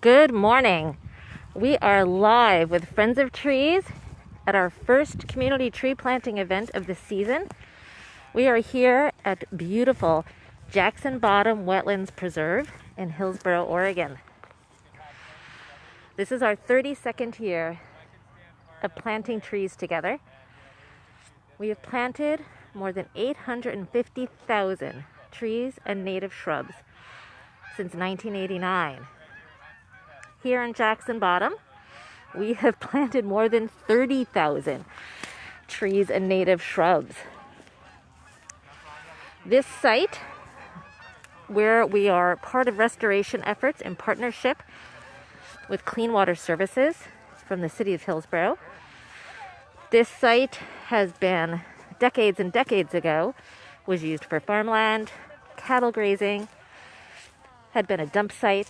Good morning. We are live with Friends of Trees at our first community tree planting event of the season. We are here at beautiful Jackson Bottom Wetlands Preserve in Hillsboro, Oregon. This is our 32nd year of planting trees together. We have planted more than 850,000 trees and native shrubs since 1989. Here in Jackson Bottom, we have planted more than 30,000 trees and native shrubs. This site, where we are part of restoration efforts in partnership with Clean Water Services from the city of Hillsboro, this site has been, decades and decades ago, was used for farmland, cattle grazing, had been a dump site.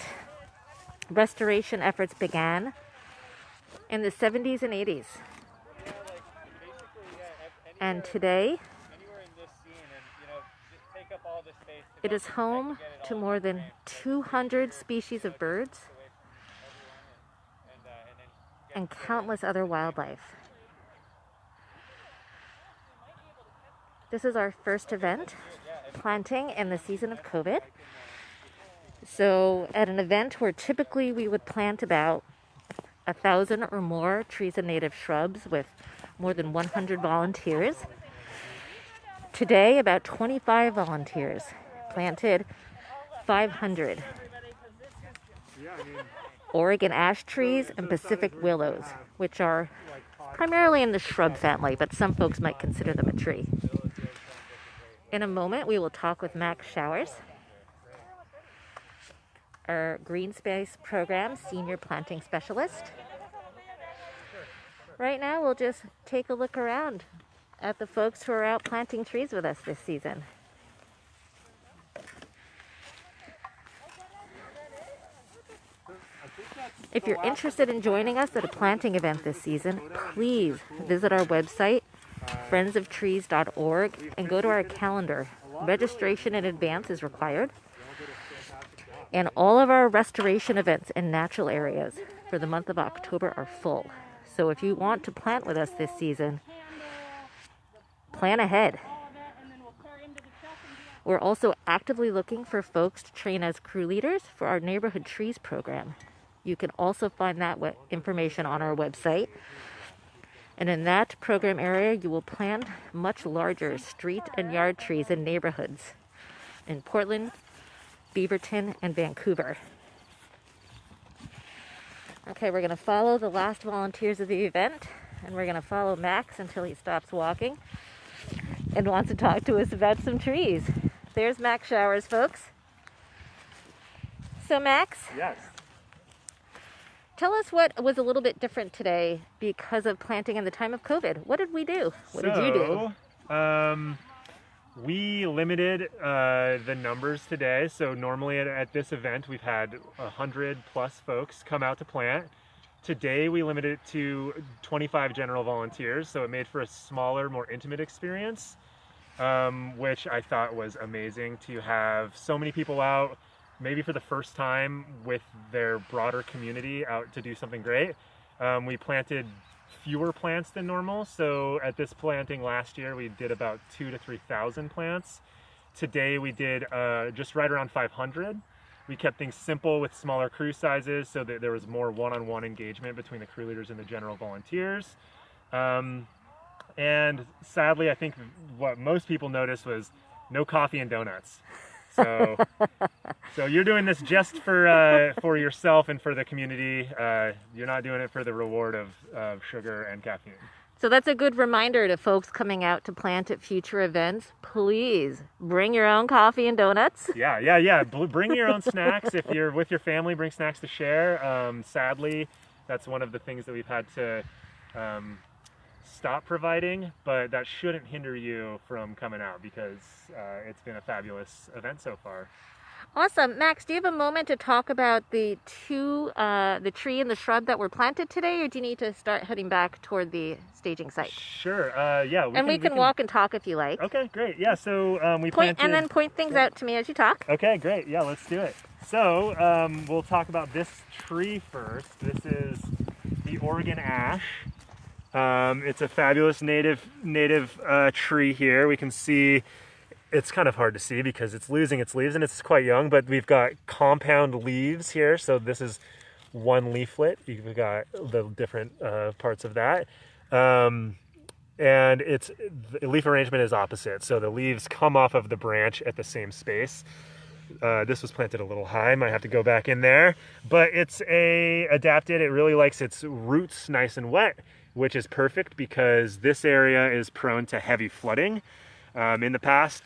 Restoration efforts began in the 70s and 80s. And today, it is home to more than 200 species of birds and countless other wildlife. This is our first event planting in the season of COVID. So at an event where typically we would plant about 1,000 or more trees and native shrubs with more than 100 volunteers, today about 25 volunteers planted 500 Oregon ash trees and Pacific willows, which are primarily in the shrub family, but some folks might consider them a tree. In a moment, we will talk with Max Showers, our Green Space Program Senior Planting Specialist. Right now, we'll just take a look around at the folks who are out planting trees with us this season. If you're interested in joining us at a planting event this season, please visit our website, friendsoftrees.org, and go to our calendar. Registration in advance is required. And all of our restoration events in natural areas for the month of October are full. So if you want to plant with us this season, plan ahead. We're also actively looking for folks to train as crew leaders for our Neighborhood Trees program. You can also find that information on our website. And in that program area, you will plant much larger street and yard trees in neighborhoods in Portland, Beaverton, and Vancouver. Okay, we're going to follow the last volunteers of the event, and we're going to follow Max until he stops walking and wants to talk to us about some trees. There's Max Showers, folks. So Max? Yes. Tell us what was a little bit different today because of planting in the time of COVID. What did we do? What did you do? We limited the numbers today. So normally at this event, we've had 100 plus folks come out to plant. Today, we limited it to 25 general volunteers. So it made for a smaller, more intimate experience, which I thought was amazing to have so many people out, maybe for the first time with their broader community out to do something great. We planted fewer plants than normal. So at this planting last year, we did about 2,000 to 3,000 plants. Today we did just right around 500. We kept things simple with smaller crew sizes so that there was more one-on-one engagement between the crew leaders and the general volunteers. And sadly, I think what most people noticed was no coffee and donuts. So you're doing this just for yourself and for the community. You're not doing it for the reward of sugar and caffeine. So that's a good reminder to folks coming out to plant at future events. Please bring your own coffee and donuts. Yeah. Bring your own snacks. If you're with your family, bring snacks to share. Sadly, that's one of the things that we've had to stop providing, but that shouldn't hinder you from coming out because it's been a fabulous event so far. Awesome. Max, do you have a moment to talk about the tree and the shrub that were planted today, or do you need to start heading back toward the staging site? Sure. Yeah. We can walk and talk if you like. Okay, great. Yeah, so we Point, planted... and then point things out to me as you talk. Okay, great. Yeah, let's do it. So we'll talk about this tree first. This is the Oregon ash. It's a fabulous native tree here. We can see, it's kind of hard to see because it's losing its leaves and it's quite young, but we've got compound leaves here. So this is one leaflet. You've got the different parts of that. And the leaf arrangement is opposite. So the leaves come off of the branch at the same space. This was planted a little high, might have to go back in there, but it's adapted. It really likes its roots nice and wet, which is perfect because this area is prone to heavy flooding. In the past,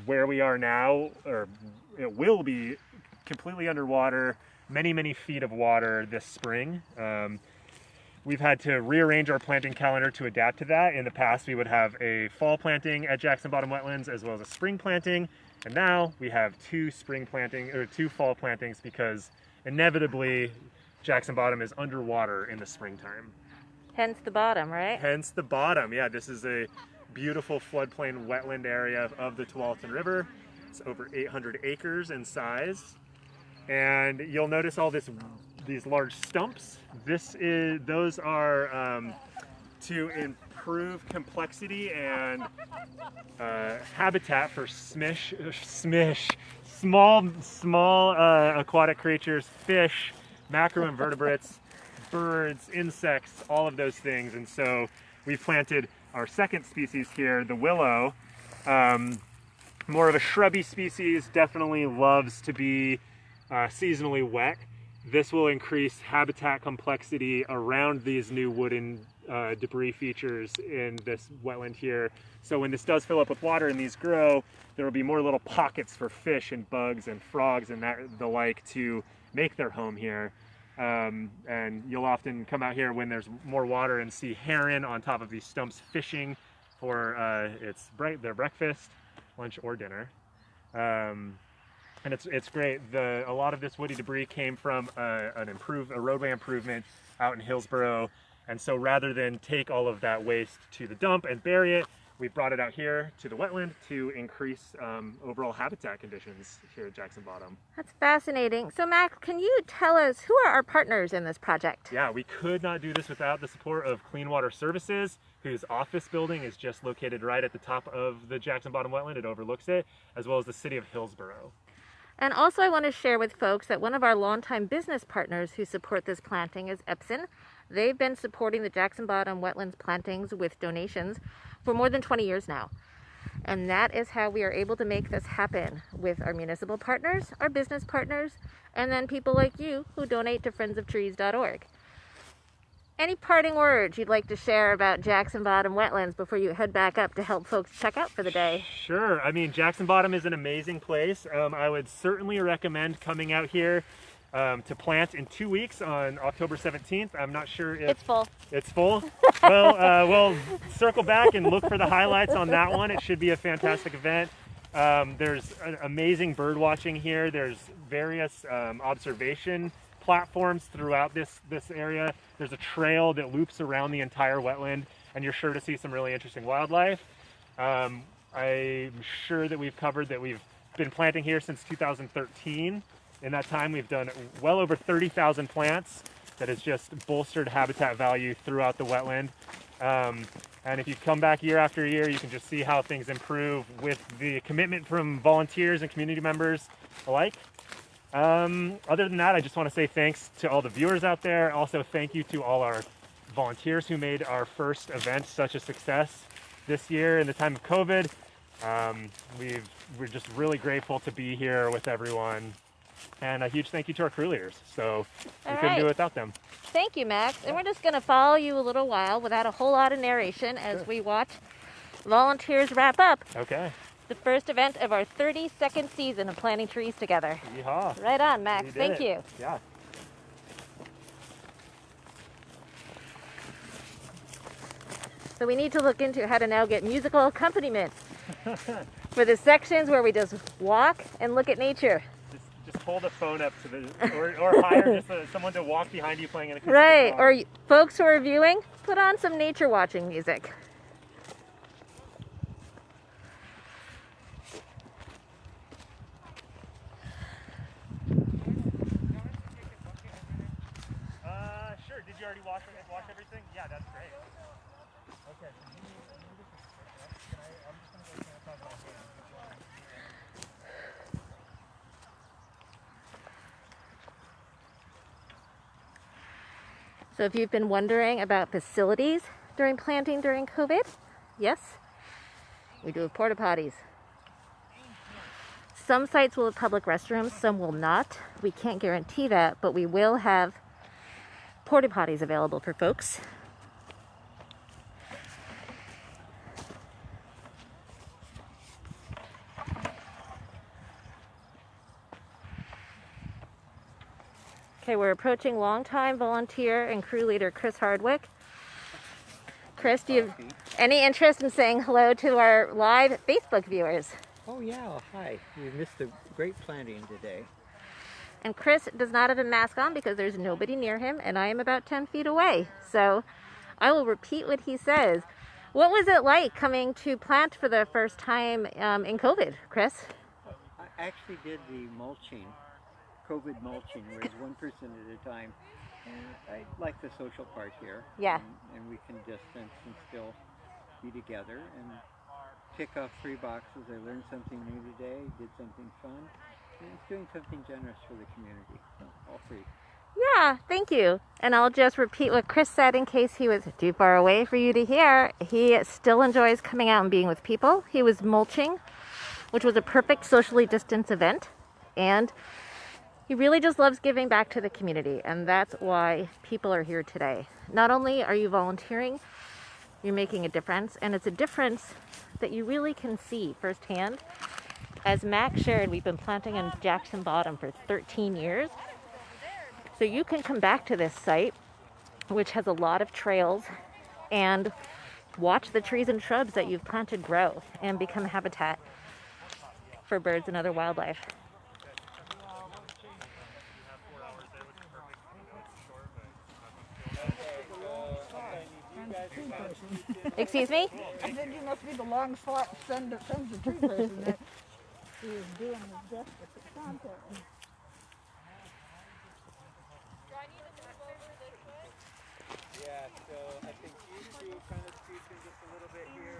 where we are now, or it will be completely underwater, many feet of water this spring. We've had to rearrange our planting calendar to adapt to that. In the past, we would have a fall planting at Jackson Bottom Wetlands as well as a spring planting. And now we have two fall plantings because inevitably Jackson Bottom is underwater in the springtime. Hence the bottom, right? Hence the bottom. Yeah, this is a beautiful floodplain wetland area of the Tualatin River. It's over 800 acres in size. And you'll notice all these large stumps. Those are to improve complexity and habitat for small aquatic creatures, fish, macroinvertebrates, birds, insects, all of those things. And so we've planted our second species here, the willow. More of a shrubby species, definitely loves to be seasonally wet. This will increase habitat complexity around these new wooden debris features in this wetland here. So when this does fill up with water and these grow, there will be more little pockets for fish and bugs and frogs and the like to make their home here. And you'll often come out here when there's more water and see heron on top of these stumps fishing for their breakfast, lunch, or dinner. And it's great. A lot of this woody debris came from a roadway improvement out in Hillsboro. And so rather than take all of that waste to the dump and bury it, we brought it out here to the wetland to increase overall habitat conditions here at Jackson Bottom. That's fascinating. So Max, can you tell us who are our partners in this project? Yeah, we could not do this without the support of Clean Water Services, whose office building is just located right at the top of the Jackson Bottom wetland. It overlooks it, as well as the city of Hillsboro. And also I want to share with folks that one of our longtime business partners who support this planting is Epson. They've been supporting the Jackson Bottom Wetlands plantings with donations for more than 20 years now. And that is how we are able to make this happen with our municipal partners, our business partners, and then people like you who donate to friendsoftrees.org. Any parting words you'd like to share about Jackson Bottom Wetlands before you head back up to help folks check out for the day? Sure. I mean, Jackson Bottom is an amazing place. I would certainly recommend coming out here to plant in 2 weeks on October 17th. I'm not sure if... It's full. It's full? Well, we'll circle back and look for the highlights on that one. It should be a fantastic event. There's amazing bird watching here. There's various observation platforms throughout this area. There's a trail that loops around the entire wetland, and you're sure to see some really interesting wildlife. I'm sure that we've covered that we've been planting here since 2013. In that time, we've done well over 30,000 plants. That has just bolstered habitat value throughout the wetland. And if you come back year after year, you can just see how things improve with the commitment from volunteers and community members alike. Other than that, I just want to say thanks to all the viewers out there. Also, thank you to all our volunteers who made our first event such a success this year in the time of COVID. We're just really grateful to be here with everyone. And a huge thank you to our crew leaders. So we couldn't do it without them. Thank you, Max. And we're just going to follow you a little while without a whole lot of narration as we watch volunteers wrap up. Okay. The first event of our 32nd season of planting trees together. Yeehaw. Right on, Max. Thank you. Yeah. So we need to look into how to now get musical accompaniment for the sections where we just walk and look at nature. Just hold a phone up to the, or hire just someone to walk behind you playing an acoustic Right, guitar. or folks who are viewing, put on some nature watching music. Sure. Did you already wash everything? Yeah, that's great. Okay. I'm just going to go stand outside my hand. So if you've been wondering about facilities during planting during COVID, yes, we do have porta potties. Some sites will have public restrooms, some will not. We can't guarantee that, but we will have porta potties available for folks. Okay, we're approaching longtime volunteer and crew leader Chris Hardwick. Chris, do you have any interest in saying hello to our live Facebook viewers? Oh yeah, hi. You missed a great planting today. And Chris does not have a mask on because there's nobody near him, and I am about 10 feet away. So I will repeat what he says. What was it like coming to plant for the first time in COVID, Chris? I actually did the mulching, COVID mulching, where it's one person at a time. And I like the social part here. Yeah. And we can distance and still be together and tick off 3 boxes. I learned something new today, did something fun, and it's doing something generous for the community. So all 3. Yeah, thank you. And I'll just repeat what Chris said in case he was too far away for you to hear. He still enjoys coming out and being with people. He was mulching, which was a perfect socially distanced event. And he really just loves giving back to the community. And that's why people are here today. Not only are you volunteering, you're making a difference. And it's a difference that you really can see firsthand. As Mac shared, we've been planting in Jackson Bottom for 13 years. So you can come back to this site, which has a lot of trails, and watch the trees and shrubs that you've planted grow and become habitat for birds and other wildlife. Excuse me? I said you must be the long send the tree person that is doing his best to put contact. Yeah, so I think you 2 kind of scoot in just a little bit here.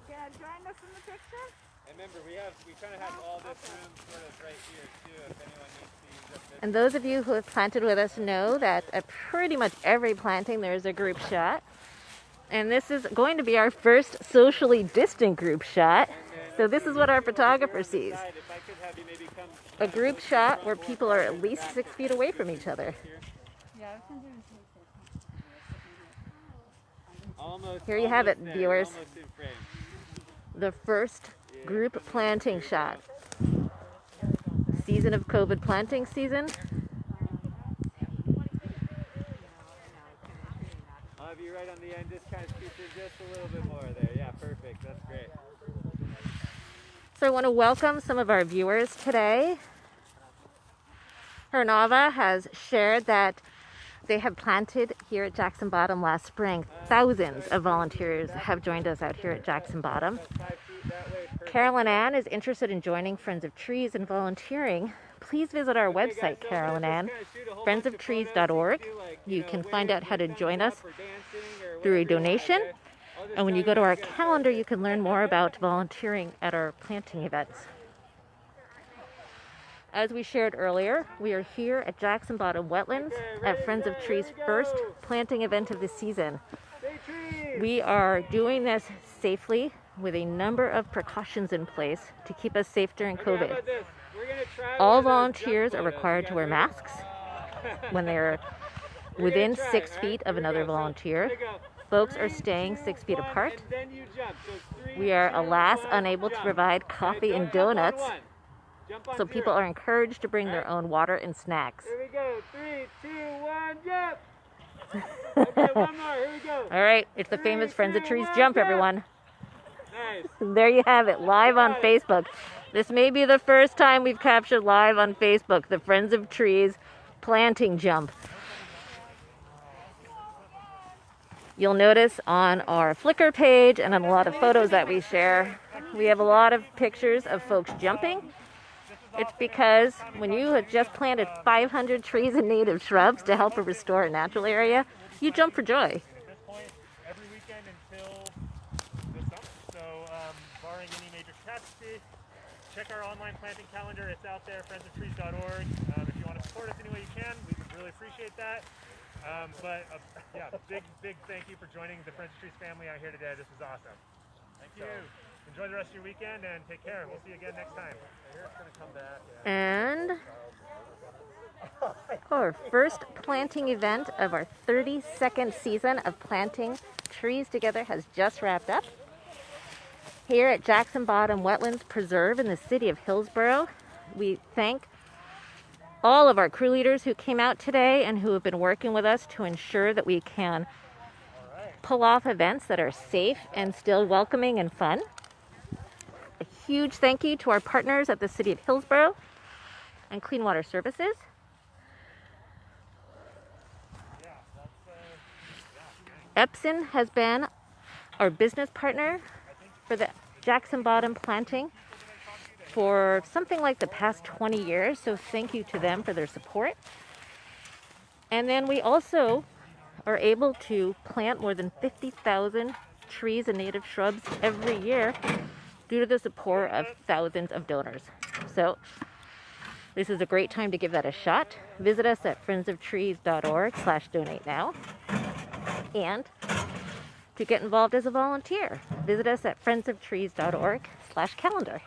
Yeah, join us in the picture. And remember, we kind of have all this room sort of right here too, if anyone needs to use up this. And those of you who have planted with us know that at pretty much every planting there's a group shot. And this is going to be our first socially distant group shot. So this is what our photographer sees. A group shot where people are at least 6 feet away from each other. Here you have it, viewers. The first group planting shot. Season of COVID planting season. I'll have you right on the end, just kind of scoot in just a little bit more there. Yeah, perfect. That's great. So I want to welcome some of our viewers today. Hernava has shared that they have planted here at Jackson Bottom last spring. Thousands of volunteers have joined us out here at Jackson Bottom. Carolyn Ann is interested in joining Friends of Trees and volunteering. Please visit our website, Carolyn Ann, friendsoftrees.org. You can find out how to join us through a donation. And when you go to our calendar, you can learn more about volunteering at our planting events. As we shared earlier, we are here at Jackson Bottom Wetlands at Friends of Trees' first planting event of the season. We are doing this safely with a number of precautions in place to keep us safe during COVID. All volunteers are required to wear masks when they're within 6 feet of another volunteer. Folks are staying 6 feet apart. We are, alas, unable to provide coffee and donuts, so people are encouraged to bring their own water and snacks. Here we go. 3, 2, 1, jump! Okay, one more. Here we go. All right, it's the famous Friends of Trees jump, everyone. Nice. There you have it, live on Facebook. This may be the first time we've captured live on Facebook the Friends of Trees planting jump. You'll notice on our Flickr page and on a lot of photos that we share, we have a lot of pictures of folks jumping. It's because when you have just planted 500 trees and native shrubs to help restore a natural area, you jump for joy. At this point, every weekend until the summer. So, barring any major catastrophe, check our online planting calendar. It's out there, friendsoftrees.org. If you want to support us any way you can, we would really appreciate that. Yeah, big thank you for joining the Friends of Trees family out here today. This is awesome. Thank you. Enjoy the rest of your weekend and take care. We'll see you again next time. And our first planting event of our 32nd season of planting trees together has just wrapped up. Here at Jackson Bottom Wetlands Preserve in the city of Hillsboro, we thank all of our crew leaders who came out today and who have been working with us to ensure that we can pull off events that are safe and still welcoming and fun. A huge thank you to our partners at the city of Hillsboro and Clean Water Services. Epson has been our business partner for the Jackson Bottom planting for something like the past 20 years, so thank you to them for their support. And then we also are able to plant more than 50,000 trees and native shrubs every year due to the support of thousands of donors. So this is a great time to give that a shot. Visit us at friendsoftrees.org/donate now. And to get involved as a volunteer, visit us at friendsoftrees.org/calendar.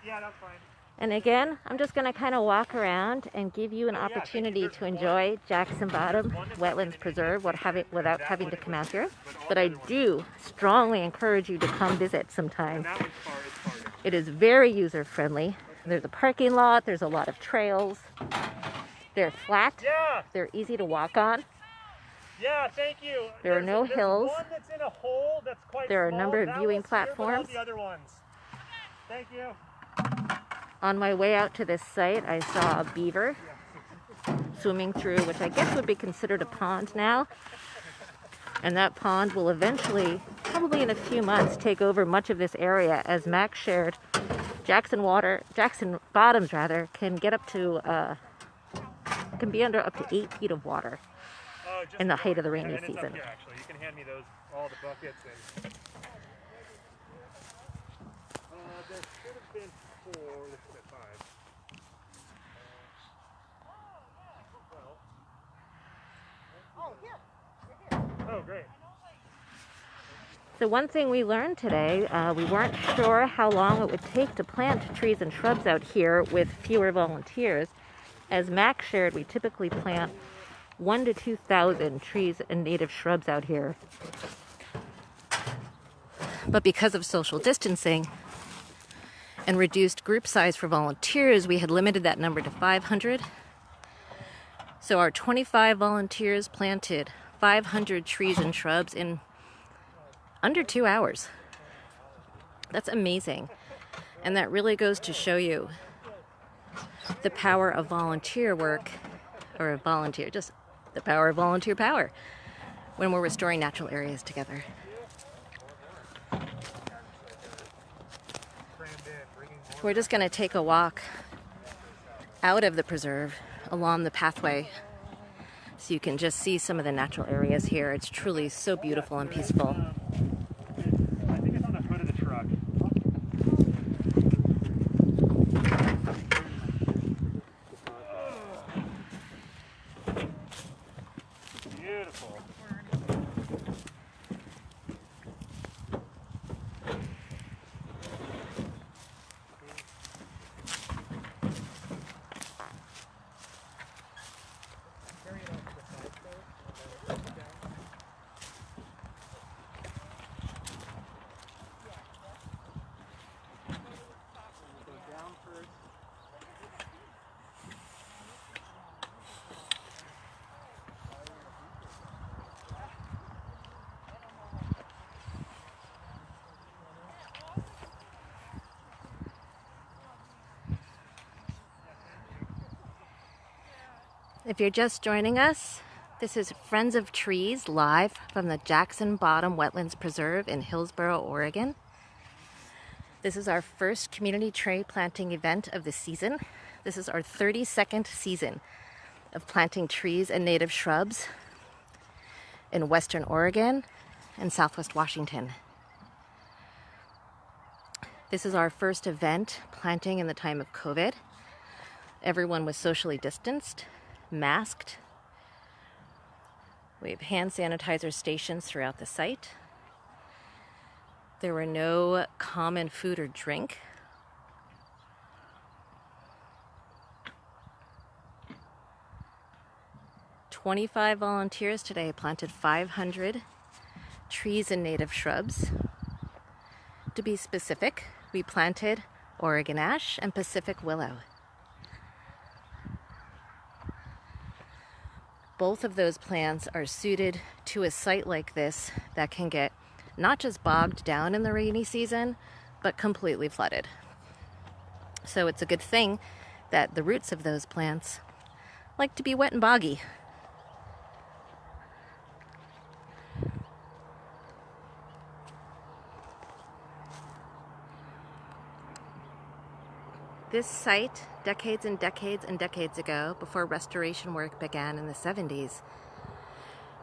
Yeah, that's fine. And again, I'm just going to kind of walk around and give you an opportunity to enjoy Jackson Bottom Wetlands Preserve without having to come out here. But I do strongly encourage you to come visit sometime. It is very user-friendly. There's a parking lot, there's a lot of trails. They're flat, they're easy to walk on. Yeah, thank you. There are no hills. One that's in a hole that's quite There are a small. number of That viewing one's here, but all platforms. the other ones. Thank you. On my way out to this site, I saw a beaver swimming through, which I guess would be considered a pond now. And that pond will eventually, probably in a few months, take over much of this area. As Max shared, Jackson Bottoms can get up to, can be under up to 8 feet of water in the height of the rainy season. Here, actually. You can hand me those, all the buckets. And there should have been 4. This is at 5. Oh, great. So one thing we learned today, we weren't sure how long it would take to plant trees and shrubs out here with fewer volunteers. As Max shared, we typically plant 1,000 to 2,000 trees and native shrubs out here. But because of social distancing and reduced group size for volunteers, we had limited that number to 500. So our 25 volunteers planted 500 trees and shrubs in under 2 hours. That's amazing. And that really goes to show you the power of volunteer work, or just the power of volunteer power when we're restoring natural areas together. We're just going to take a walk out of the preserve along the pathway so you can just see some of the natural areas here. It's truly so beautiful and peaceful. I think it's on the hood of the truck. Beautiful. If you're just joining us, this is Friends of Trees live from the Jackson Bottom Wetlands Preserve in Hillsboro, Oregon. This is our first community tree planting event of the season. This is our 32nd season of planting trees and native shrubs in Western Oregon and Southwest Washington. This is our first event planting in the time of COVID. Everyone was socially distanced, masked. We have hand sanitizer stations throughout the site. There were no common food or drink. "25 volunteers today planted 500 trees and native shrubs. To be specific, we planted Oregon ash and Pacific willow. Both of those plants are suited to a site like this that can get not just bogged down in the rainy season, but completely flooded. So it's a good thing that the roots of those plants like to be wet and boggy. This site, decades and decades and decades ago, before restoration work began in the 70s,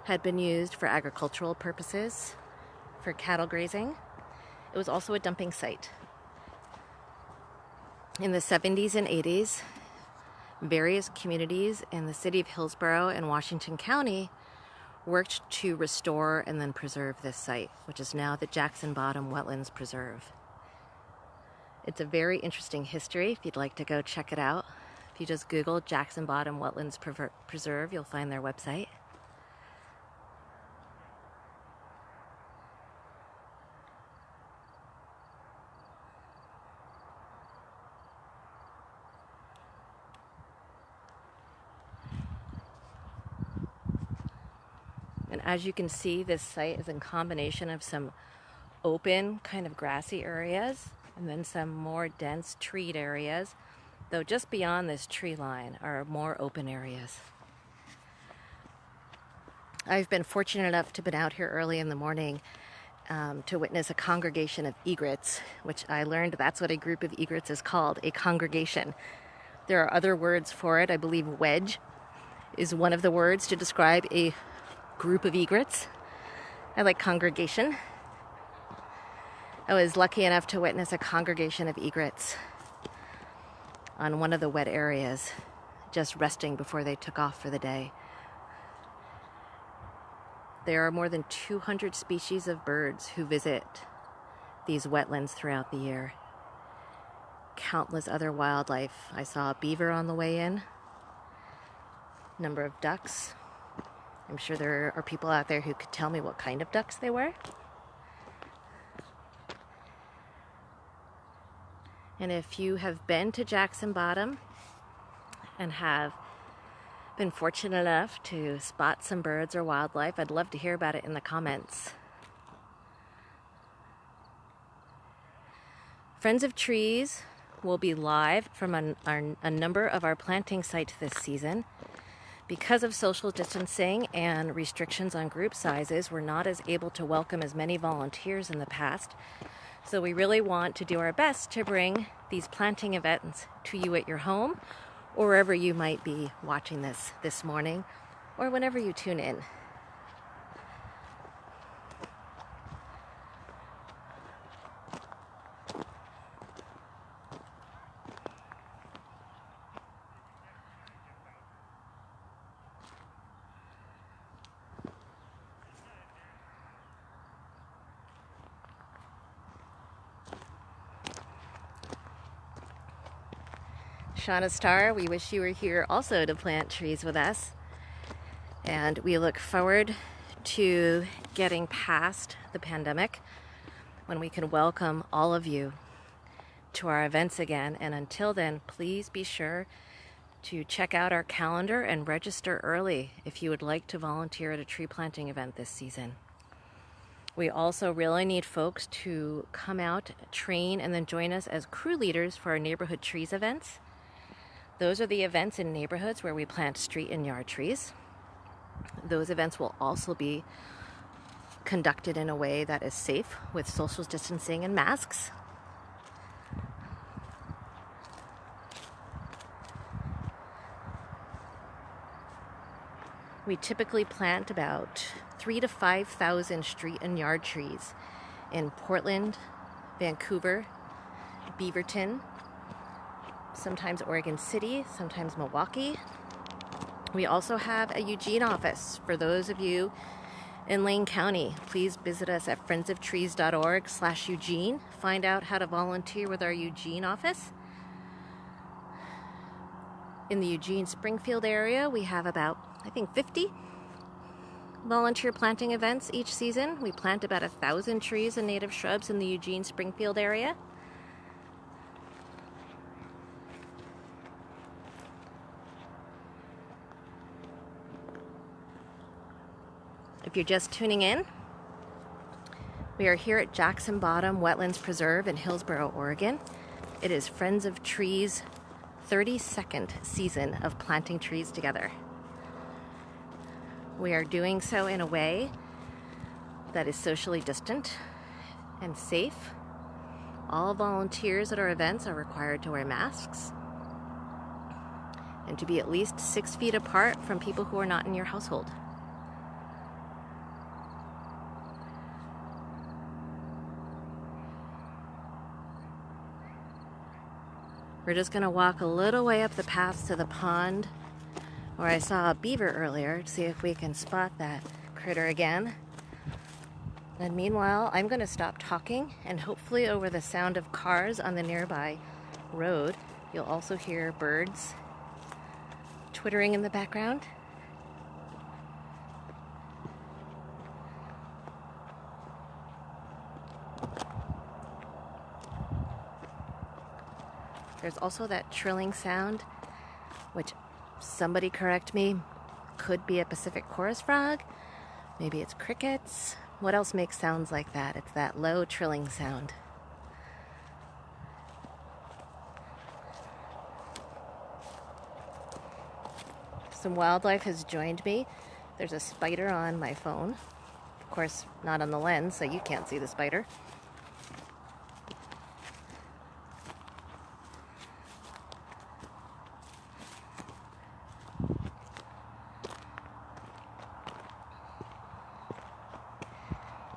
had been used for agricultural purposes, for cattle grazing. It was also a dumping site. In the 70s and 80s, various communities in the city of Hillsboro and Washington County worked to restore and then preserve this site, which is now the Jackson Bottom Wetlands Preserve. It's a very interesting history if you'd like to go check it out. If you just Google Jackson Bottom Wetlands Preserve, you'll find their website. And as you can see, this site is a combination of some open, kind of grassy areas and then some more dense treed areas, though just beyond this tree line are more open areas. I've been fortunate enough to have been out here early in the morning to witness a congregation of egrets, which I learned that's what a group of egrets is called, a congregation. There are other words for it. I believe wedge is one of the words to describe a group of egrets. I like congregation. I was lucky enough to witness a congregation of egrets on one of the wet areas, just resting before they took off for the day. There are more than 200 species of birds who visit these wetlands throughout the year. Countless other wildlife. I saw a beaver on the way in, number of ducks. I'm sure there are people out there who could tell me what kind of ducks they were. And if you have been to Jackson Bottom and have been fortunate enough to spot some birds or wildlife, I'd love to hear about it in the comments. Friends of Trees will be live from a number of our planting sites this season. Because of social distancing and restrictions on group sizes, we're not as able to welcome as many volunteers in the past. So we really want to do our best to bring these planting events to you at your home or wherever you might be watching this morning or whenever you tune in. Shauna Starr, we wish you were here also to plant trees with us. And we look forward to getting past the pandemic when we can welcome all of you to our events again. And until then, please be sure to check out our calendar and register early if you would like to volunteer at a tree planting event this season. We also really need folks to come out, train, and then join us as crew leaders for our neighborhood trees events. Those are the events in neighborhoods where we plant street and yard trees. Those events will also be conducted in a way that is safe with social distancing and masks. We typically plant about 3,000 to 5,000 street and yard trees in Portland, Vancouver, Beaverton, sometimes Oregon City, sometimes Milwaukee. We also have a Eugene office. For those of you in Lane County, please visit us at friendsofTrees.org/Eugene. Find out how to volunteer with our Eugene office. In the Eugene Springfield area, we have about, I think, 50 volunteer planting events each season. We plant about 1,000 trees and native shrubs in the Eugene Springfield area. If you're just tuning in, we are here at Jackson Bottom Wetlands Preserve in Hillsboro, Oregon. It is Friends of Trees' 32nd season of planting trees together. We are doing so in a way that is socially distant and safe. All volunteers at our events are required to wear masks and to be at least 6 feet apart from people who are not in your household. We're just going to walk a little way up the path to the pond where I saw a beaver earlier to see if we can spot that critter again. And meanwhile, I'm going to stop talking, and hopefully over the sound of cars on the nearby road, you'll also hear birds twittering in the background. There's also that trilling sound, which, somebody correct me, could be a Pacific chorus frog. Maybe it's crickets. What else makes sounds like that? It's that low trilling sound. Some wildlife has joined me. There's a spider on my phone. Of course, not on the lens, so you can't see the spider.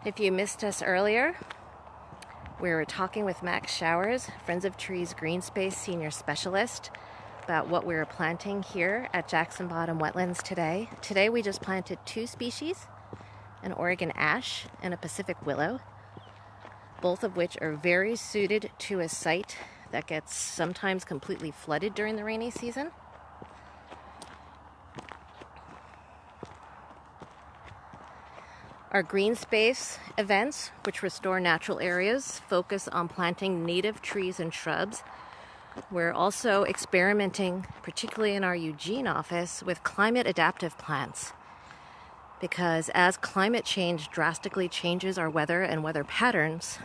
If you missed us earlier, we were talking with Max Showers, Friends of Trees Green Space Senior Specialist, about what we were planting here at Jackson Bottom Wetlands today. Today we just planted 2 species, an Oregon ash and a Pacific willow, both of which are very suited to a site that gets sometimes completely flooded during the rainy season. Our green space events, which restore natural areas, focus on planting native trees and shrubs. We're also experimenting, particularly in our Eugene office, with climate adaptive plants. Because as climate change drastically changes our weather and weather patterns,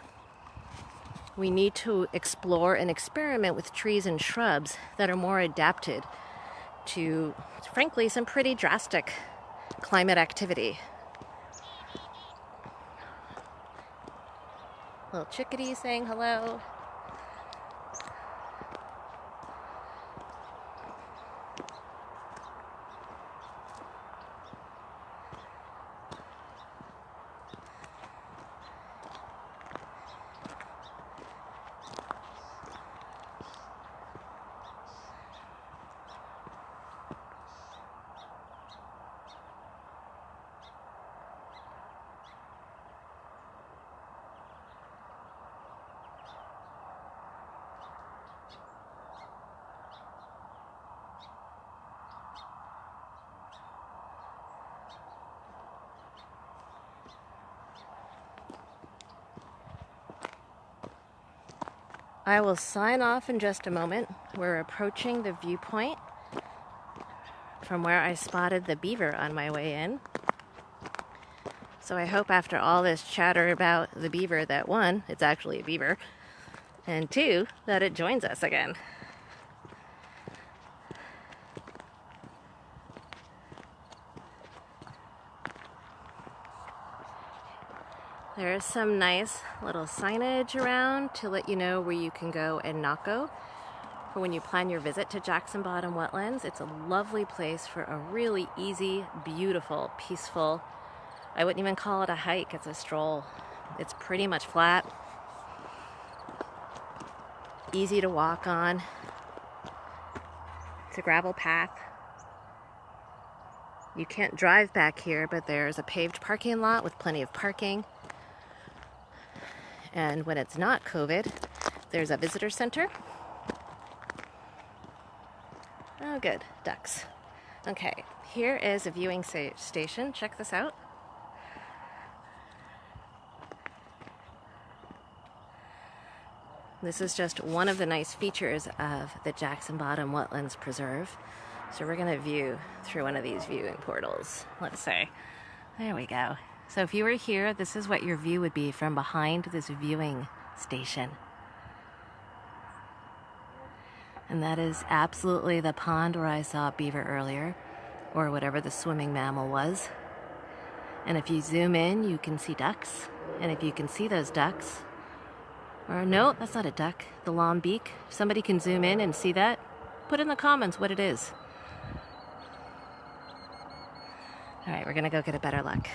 we need to explore and experiment with trees and shrubs that are more adapted to, frankly, some pretty drastic climate activity. Little chickadee saying hello. I will sign off in just a moment. We're approaching the viewpoint from where I spotted the beaver on my way in. So I hope after all this chatter about the beaver that 1, it's actually a beaver, and 2, that it joins us again. There's some nice little signage around to let you know where you can go and not go for when you plan your visit to Jackson Bottom Wetlands. It's a lovely place for a really easy, beautiful, peaceful, I wouldn't even call it a hike, it's a stroll. It's pretty much flat, easy to walk on. It's a gravel path. You can't drive back here, but there's a paved parking lot with plenty of parking. And when it's not COVID, there's a visitor center. Oh, good, ducks. Okay, here is a viewing station. Check this out. This is just one of the nice features of the Jackson Bottom Wetlands Preserve. So we're gonna view through one of these viewing portals, let's say. There we go. So if you were here, this is what your view would be from behind this viewing station. And that is absolutely the pond where I saw beaver earlier, or whatever the swimming mammal was. And if you zoom in, you can see ducks. And if you can see those ducks, or no, that's not a duck, the long beak. If somebody can zoom in and see that, put in the comments what it is. All right, we're gonna go get a better look.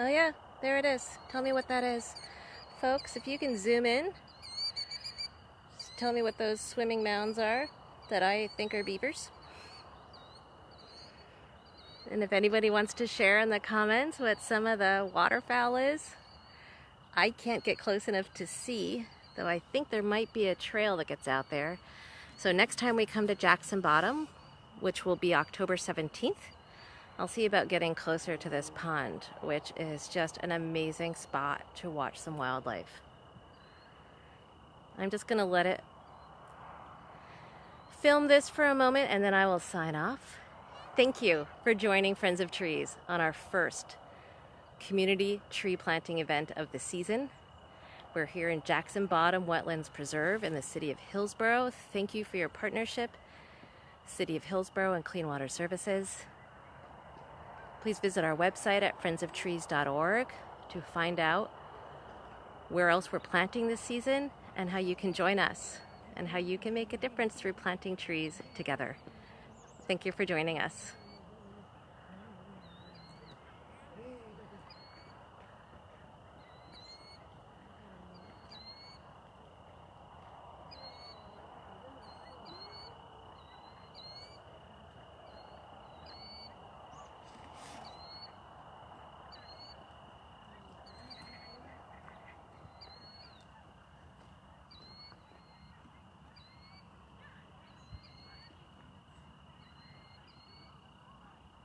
Oh yeah, there it is. Tell me what that is. Folks, if you can zoom in, just tell me what those swimming mounds are that I think are beavers. And if anybody wants to share in the comments what some of the waterfowl is, I can't get close enough to see, though I think there might be a trail that gets out there. So next time we come to Jackson Bottom, which will be October 17th, I'll see about getting closer to this pond, which is just an amazing spot to watch some wildlife. I'm just gonna let it film this for a moment and then I will sign off. Thank you for joining Friends of Trees on our first community tree planting event of the season. We're here in Jackson Bottom Wetlands Preserve in the city of Hillsboro. Thank you for your partnership, City of Hillsboro and Clean Water Services. Please visit our website at friendsoftrees.org to find out where else we're planting this season and how you can join us and how you can make a difference through planting trees together. Thank you for joining us.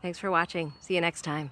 Thanks for watching. See you next time.